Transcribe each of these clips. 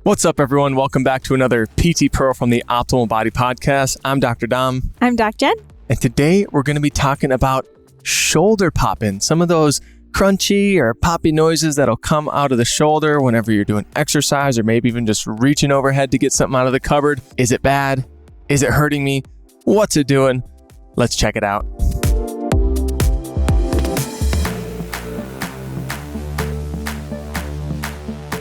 What's up, everyone? Welcome back to another PT Pro from the Optimal Body Podcast. I'm Dr. Dom. I'm DocJen. And today we're going to be talking about shoulder popping, some of those crunchy or poppy noises that'll come out of the shoulder whenever you're doing exercise or maybe even just reaching overhead to get something out of the cupboard. Is it bad? Is it hurting me? What's it doing? Let's check it out.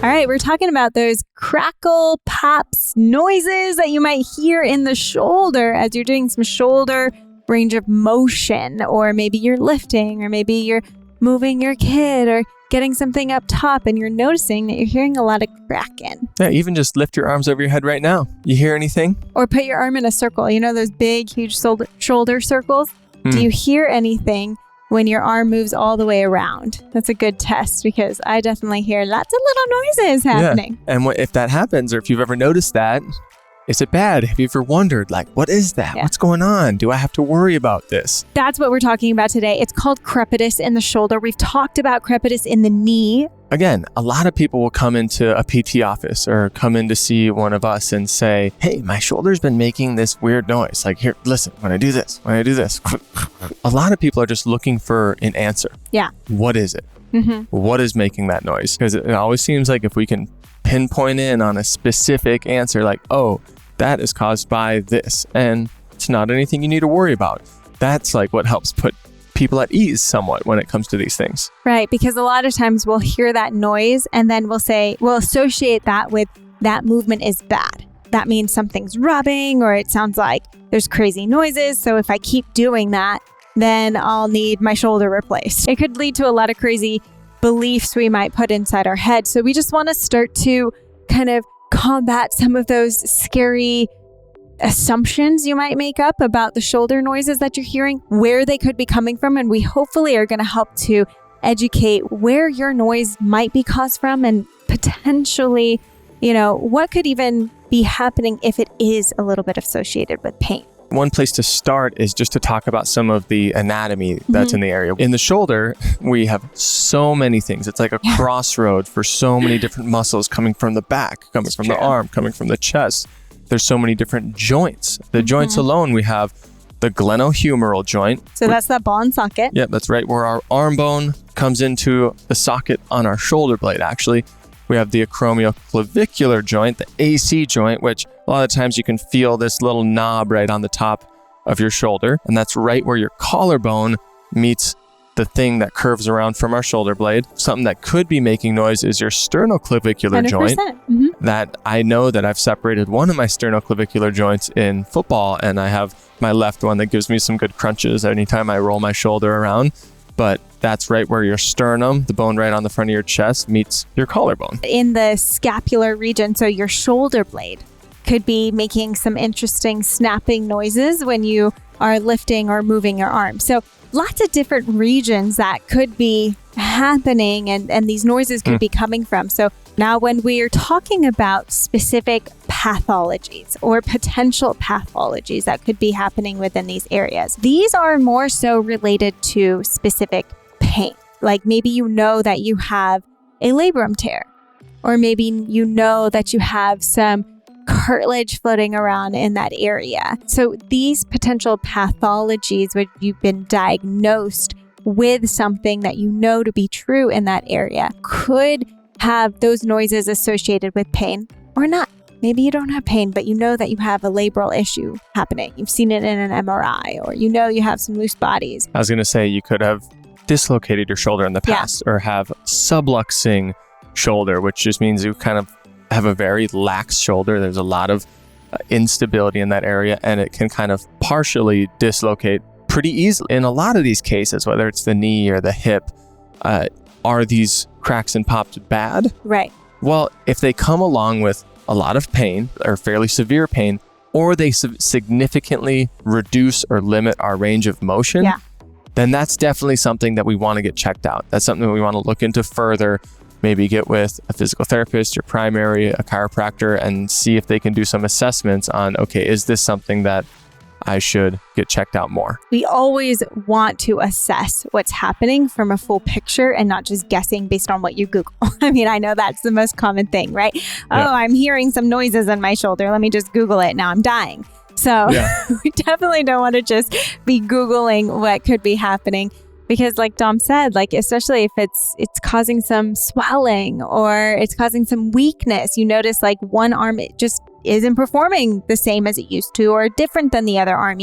All right, we're talking about those crackle, pops, noises that you might hear in the shoulder as you're doing some shoulder range of motion, or maybe you're lifting, or maybe you're moving your kid or getting something up top and you're noticing that you're hearing a lot of cracking. Yeah, even just lift your arms over your head right now. You hear anything? Or put your arm in a circle. You know those big, huge shoulder circles? Do you hear anything when your arm moves all the way around? That's a good test because I definitely hear lots of little noises happening. Yeah. And if that happens, or if you've ever noticed that, is it bad? Have you ever wondered, what is that? Yeah. What's going on? Do I have to worry about this? That's what we're talking about today. It's called crepitus in the shoulder. We've talked about crepitus in the knee. Again, a lot of people will come into a PT office or come in to see one of us and say, hey, my shoulder's been making this weird noise. Here, listen, when I do this. A lot of people are just looking for an answer. Yeah. What is it? Mm-hmm. What is making that noise? Because it always seems like if we can pinpoint in on a specific answer, that is caused by this. And it's not anything you need to worry about. That's what helps put people at ease somewhat when it comes to these things. Right, because a lot of times we'll hear that noise and then we'll associate that with that movement is bad. That means something's rubbing, or it sounds like there's crazy noises. So if I keep doing that, then I'll need my shoulder replaced. It could lead to a lot of crazy beliefs we might put inside our head. So we just want to start to kind of combat some of those scary assumptions you might make up about the shoulder noises that you're hearing, where they could be coming from. And we hopefully are going to help to educate where your noise might be caused from and potentially, what could even be happening if it is a little bit associated with pain. One place to start is just to talk about some of the anatomy that's in the area. In the shoulder, we have so many things. It's like a crossroad for so many different muscles coming from the back, coming from the arm, coming from the chest. There's so many different joints. The joints alone, we have the glenohumeral joint. So that's that ball and socket. Yep, that's right, where our arm bone comes into the socket on our shoulder blade, actually. We have the acromioclavicular joint, the AC joint, which a lot of times you can feel this little knob right on the top of your shoulder. And that's right where your collarbone meets the thing that curves around from our shoulder blade. Something that could be making noise is your sternoclavicular 100%. Joint. Mm-hmm. That I know that I've separated one of my sternoclavicular joints in football, and I have my left one that gives me some good crunches anytime I roll my shoulder around. But that's right where your sternum, the bone right on the front of your chest, meets your collarbone. In the scapular region, so your shoulder blade could be making some interesting snapping noises when you are lifting or moving your arm. So lots of different regions that could be happening and these noises could be coming from. So now when we are talking about specific pathologies or potential pathologies that could be happening within these areas, these are more so related to specific pain. Like maybe you know that you have a labrum tear, or maybe you know that you have some cartilage floating around in that area. So these potential pathologies, where you've been diagnosed with something that you know to be true in that area, could have those noises associated with pain or not. Maybe you don't have pain, but you know that you have a labral issue happening. You've seen it in an MRI, or you know you have some loose bodies. I was going to say you could have dislocated your shoulder in the past or have subluxing shoulder, which just means you kind of have a very lax shoulder. There's a lot of instability in that area, and it can kind of partially dislocate pretty easily. In a lot of these cases, whether it's the knee or the hip, are these cracks and pops bad? Right. Well, if they come along with a lot of pain or fairly severe pain, or they significantly reduce or limit our range of motion, then that's definitely something that we want to get checked out. That's something that we want to look into further, maybe get with a physical therapist, your primary, a chiropractor, and see if they can do some assessments on, okay, is this something that I should get checked out more. We always want to assess what's happening from a full picture and not just guessing based on what you Google. I mean, I know that's the most common thing, right? Yeah. Oh, I'm hearing some noises in my shoulder. Let me just Google it. Now I'm dying. So we definitely don't want to just be Googling what could be happening. Because like Dom said, like especially if it's causing some swelling or it's causing some weakness, you notice like one arm, it just isn't performing the same as it used to or different than the other arm.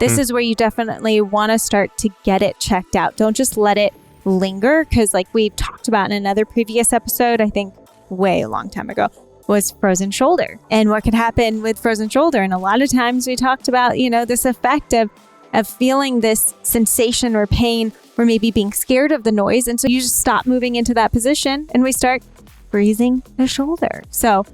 This is where you definitely want to start to get it checked out. Don't just let it linger, because like we've talked about in another previous episode, I think way a long time ago, was frozen shoulder and what could happen with frozen shoulder. And a lot of times we talked about, this effect of feeling this sensation or pain or maybe being scared of the noise. And so you just stop moving into that position and we start freezing the shoulder. So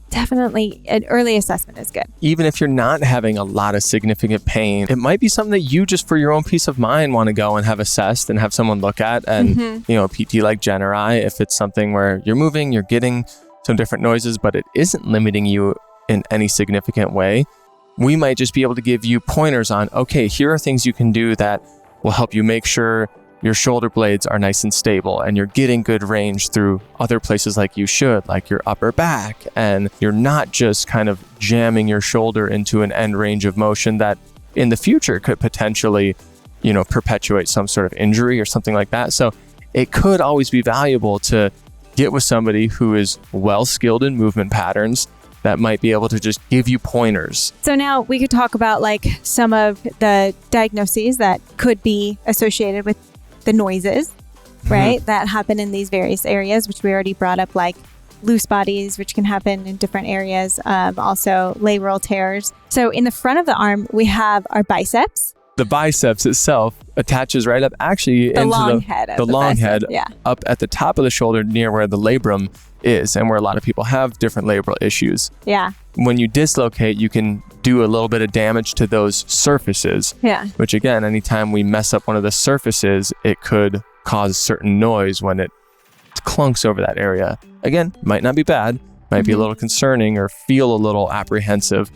definitely an early assessment is good. Even if you're not having a lot of significant pain, it might be something that you just for your own peace of mind want to go and have assessed and have someone look at. And, a PT like Jen or I, if it's something where you're moving, you're getting some different noises, but it isn't limiting you in any significant way, we might just be able to give you pointers on, okay, here are things you can do that will help you make sure your shoulder blades are nice and stable and you're getting good range through other places like you should, like your upper back, and you're not just kind of jamming your shoulder into an end range of motion that in the future could potentially, perpetuate some sort of injury or something like that. So it could always be valuable to get with somebody who is well skilled in movement patterns that might be able to just give you pointers. So now we could talk about like some of the diagnoses that could be associated with the noises, right? That happen in these various areas, which we already brought up, like loose bodies, which can happen in different areas. Also labral tears. So in the front of the arm, we have our biceps. The biceps itself attaches right up actually the into long head the long head up at the top of the shoulder near where the labrum is and where a lot of people have different labral issues. Yeah. When you dislocate, you can do a little bit of damage to those surfaces. Yeah. Which again, anytime we mess up one of the surfaces, it could cause certain noise when it clunks over that area. Again, might not be bad, might be a little concerning or feel a little apprehensive,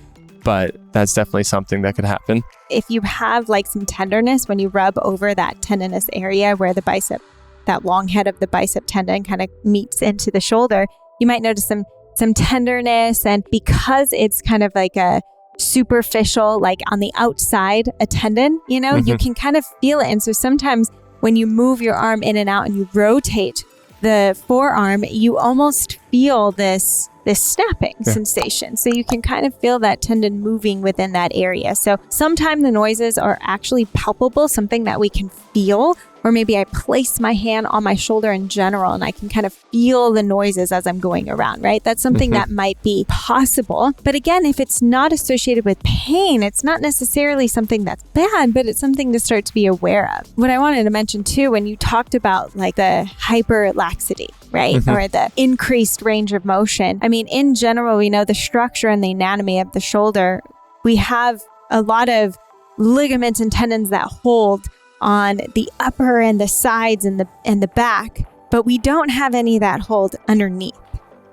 but that's definitely something that could happen. If you have like some tenderness when you rub over that tendinous area where the bicep, that long head of the bicep tendon kind of meets into the shoulder, you might notice some tenderness. And because it's kind of like a superficial, like on the outside, a tendon, you can kind of feel it. And so sometimes when you move your arm in and out and you rotate the forearm, you almost feel this snapping sensation. So you can kind of feel that tendon moving within that area. So sometimes the noises are actually palpable, something that we can feel, or maybe I place my hand on my shoulder in general and I can kind of feel the noises as I'm going around, right? That's something that might be possible. But again, if it's not associated with pain, it's not necessarily something that's bad, but it's something to start to be aware of. What I wanted to mention too, when you talked about like the hyperlaxity, right? Or the increased range of motion. I mean, in general, we know the structure and the anatomy of the shoulder. We have a lot of ligaments and tendons that hold on the upper and the sides and the back, but we don't have any that hold underneath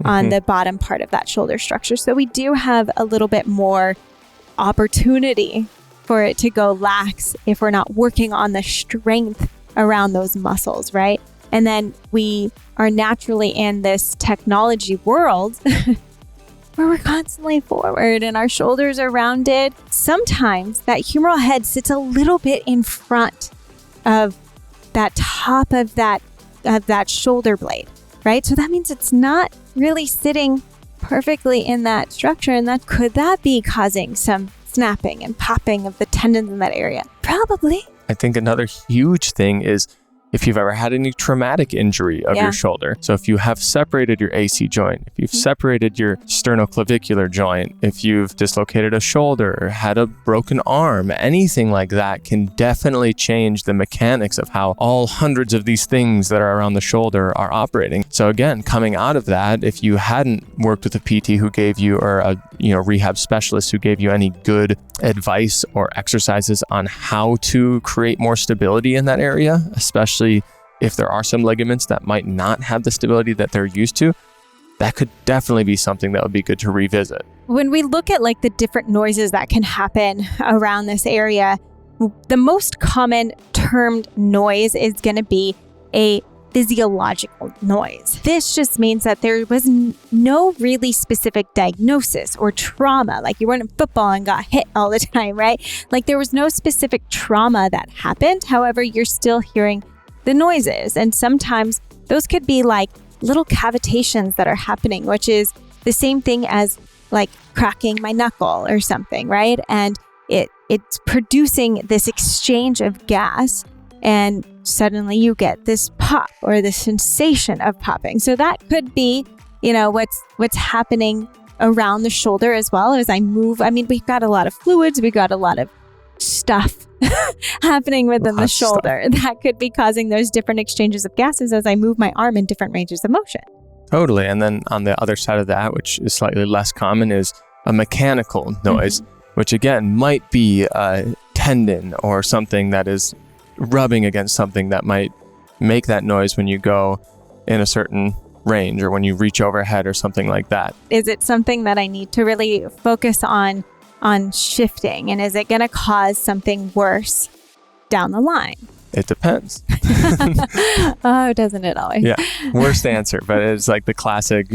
on the bottom part of that shoulder structure. So we do have a little bit more opportunity for it to go lax if we're not working on the strength around those muscles, right? And then we are naturally in this technology world where we're constantly forward and our shoulders are rounded. Sometimes that humeral head sits a little bit in front of that top of that shoulder blade, right? So that means it's not really sitting perfectly in that structure. And could that be causing some snapping and popping of the tendons in that area? Probably. I think another huge thing is if you've ever had any traumatic injury of your shoulder. So if you have separated your AC joint, if you've separated your sternoclavicular joint, if you've dislocated a shoulder or had a broken arm, anything like that can definitely change the mechanics of how all hundreds of these things that are around the shoulder are operating. So again, coming out of that, if you hadn't worked with a PT who gave you, or a rehab specialist who gave you any good advice or exercises on how to create more stability in that area, especially if there are some ligaments that might not have the stability that they're used to, that could definitely be something that would be good to revisit. When we look at like the different noises that can happen around this area, the most common termed noise is going to be a physiological noise. This just means that there was no really specific diagnosis or trauma. Like you weren't in football and got hit all the time, right? Like there was no specific trauma that happened. However, you're still hearing the noises. And sometimes those could be like little cavitations that are happening, which is the same thing as like cracking my knuckle or something, right? And it's producing this exchange of gas, and suddenly you get this pop or the sensation of popping. So that could be, what's happening around the shoulder as well as I move. I mean, we've got a lot of fluids, we've got a lot of stuff happening within the shoulder that could be causing those different exchanges of gases as I move my arm in different ranges of motion. Totally. And then on the other side of that, which is slightly less common, is a mechanical noise, which again might be a tendon or something that is rubbing against something that might make that noise when you go in a certain range or when you reach overhead or something like that. Is it something that I need to really focus on shifting? And is it going to cause something worse down the line? It depends. Oh, doesn't it always? Yeah. Worst answer, but it's like the classic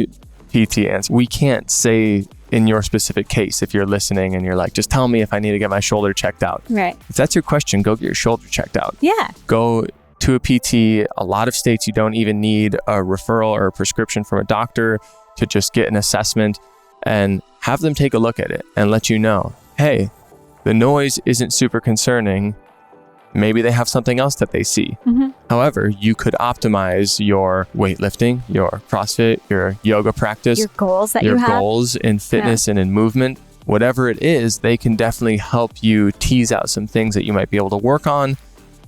PT answer. We can't say in your specific case, if you're listening and you're like, just tell me if I need to get my shoulder checked out. Right. If that's your question, go get your shoulder checked out. Yeah. Go to a PT. A lot of states, you don't even need a referral or a prescription from a doctor to just get an assessment and have them take a look at it and let you know, hey, the noise isn't super concerning. Maybe they have something else that they see. However, you could optimize your weightlifting, your CrossFit, your yoga practice, your goals that your you have. goals in fitness and in movement. Whatever it is, they can definitely help you tease out some things that you might be able to work on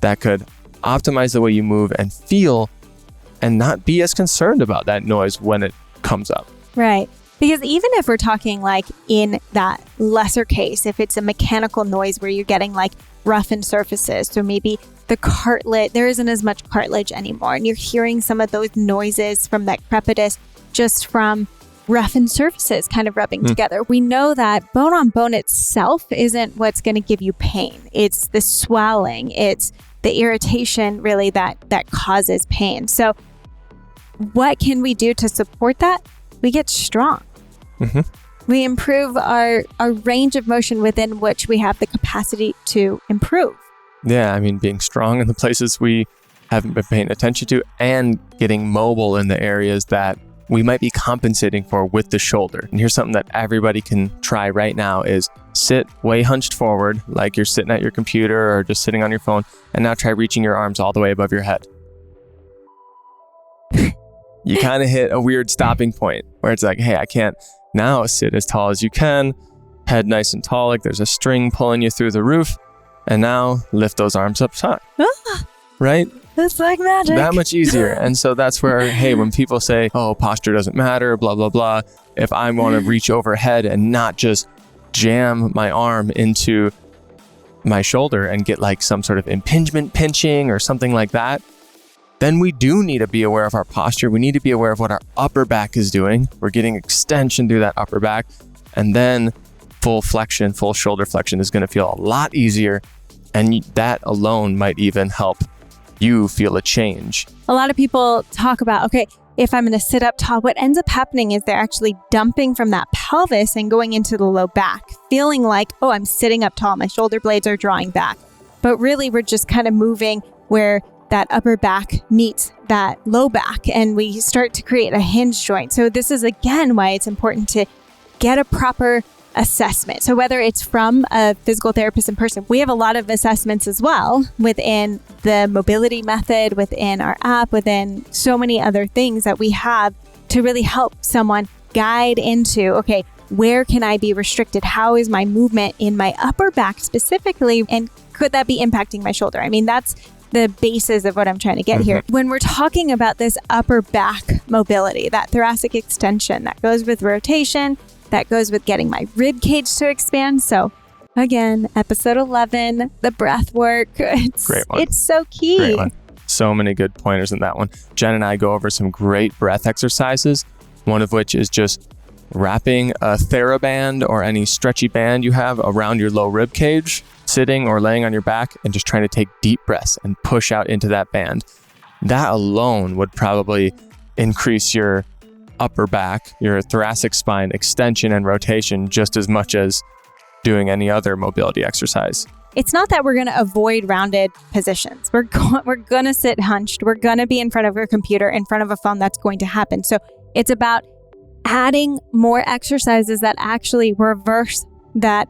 that could optimize the way you move and feel and not be as concerned about that noise when it comes up. Right. Because even if we're talking like in that lesser case, if it's a mechanical noise where you're getting like roughened surfaces, so maybe the cartilage, there isn't as much cartilage anymore, and you're hearing some of those noises from that crepitus just from roughened surfaces kind of rubbing together. We know that bone on bone itself isn't what's going to give you pain. It's the swelling, it's the irritation really that causes pain. So what can we do to support that? We get strong. We improve our range of motion within which we have the capacity to improve. Yeah, I mean, being strong in the places we haven't been paying attention to and getting mobile in the areas that we might be compensating for with the shoulder. And here's something that everybody can try right now is sit way hunched forward, like you're sitting at your computer or just sitting on your phone, and now try reaching your arms all the way above your head. You kind of hit a weird stopping point where it's like, hey, I can't now sit as tall as you can, head nice and tall, like there's a string pulling you through the roof, and now lift those arms up high. Right? That's like magic. That much easier. And so that's where, hey, when people say, oh, posture doesn't matter, blah, blah, blah, if I want to reach overhead and not just jam my arm into my shoulder and get like some sort of impingement pinching or something like that, then we do need to be aware of our posture. We need to be aware of what our upper back is doing. We're getting extension through that upper back. And then full flexion, full shoulder flexion is going to feel a lot easier. And that alone might even help you feel a change. A lot of people talk about, okay, if I'm going to sit up tall, what ends up happening is they're actually dumping from that pelvis and going into the low back, feeling like, oh, I'm sitting up tall. My shoulder blades are drawing back. But really, we're just kind of moving where that upper back meets that low back, and we start to create a hinge joint. So this is, again, why it's important to get a proper assessment. So whether it's from a physical therapist in person, we have a lot of assessments as well within the mobility method, within our app, within so many other things that we have to really help someone guide into, okay, where can I be restricted? How is my movement in my upper back specifically? And could that be impacting my shoulder? I mean, that's the basis of what I'm trying to get here. When we're talking about this upper back mobility, that thoracic extension, that goes with rotation, that goes with getting my rib cage to expand. So again, episode 11, the breath work. Great one. It's so key. Great one. So many good pointers in that one. Jen and I go over some great breath exercises one of which is just wrapping a TheraBand or any stretchy band you have around your low rib cage, sitting or laying on your back, and just trying to take deep breaths and push out into that band. That alone would probably increase your upper back, your thoracic spine extension and rotation just as much as doing any other mobility exercise. It's not that we're going to avoid rounded positions. We're going to sit hunched. We're going to be in front of a computer, in front of a phone. That's going to happen. So it's about adding more exercises that actually reverse that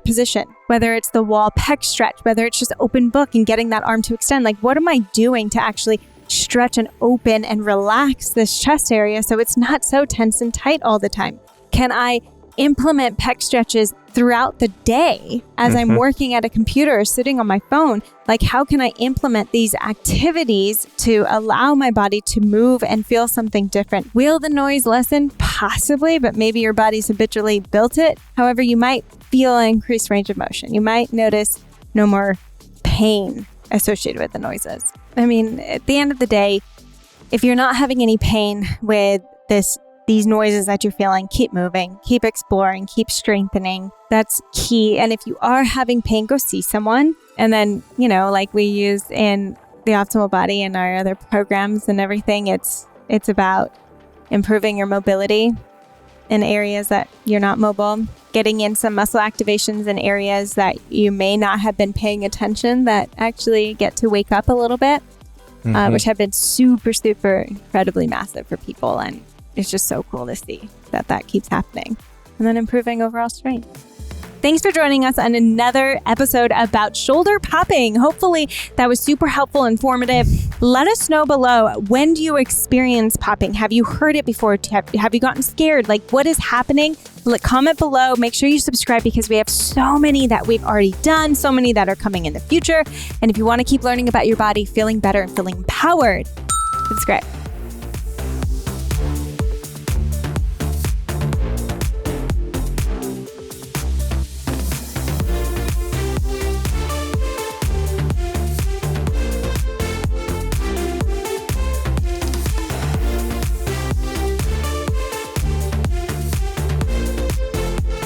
position, whether it's the wall pec stretch, whether it's just open book and getting that arm to extend. Like, what am I doing to actually stretch and open and relax this chest area so it's not so tense and tight all the time? Can I implement pec stretches throughout the day as I'm working at a computer or sitting on my phone? Like, how can I implement these activities to allow my body to move and feel something different? Will the noise lessen? Possibly, but maybe your body's habitually built it. However, you might feel an increased range of motion. You might notice no more pain associated with the noises. I mean, at the end of the day, if you're not having any pain with these noises that you're feeling, keep moving, keep exploring, keep strengthening. That's key. And if you are having pain, go see someone. And then, like we use in the Optimal Body and our other programs and everything, it's about improving your mobility in areas that you're not mobile, getting in some muscle activations in areas that you may not have been paying attention that actually get to wake up a little bit, which have been super, super incredibly massive for people. And it's just so cool to see that keeps happening. And then improving overall strength. Thanks for joining us on another episode about shoulder popping. Hopefully that was super helpful, informative. Let us know below, when do you experience popping? Have you heard it before? Have you gotten scared? Like, what is happening? Comment below. Make sure you subscribe because we have so many that we've already done, so many that are coming in the future. And if you want to keep learning about your body, feeling better, and feeling empowered, subscribe.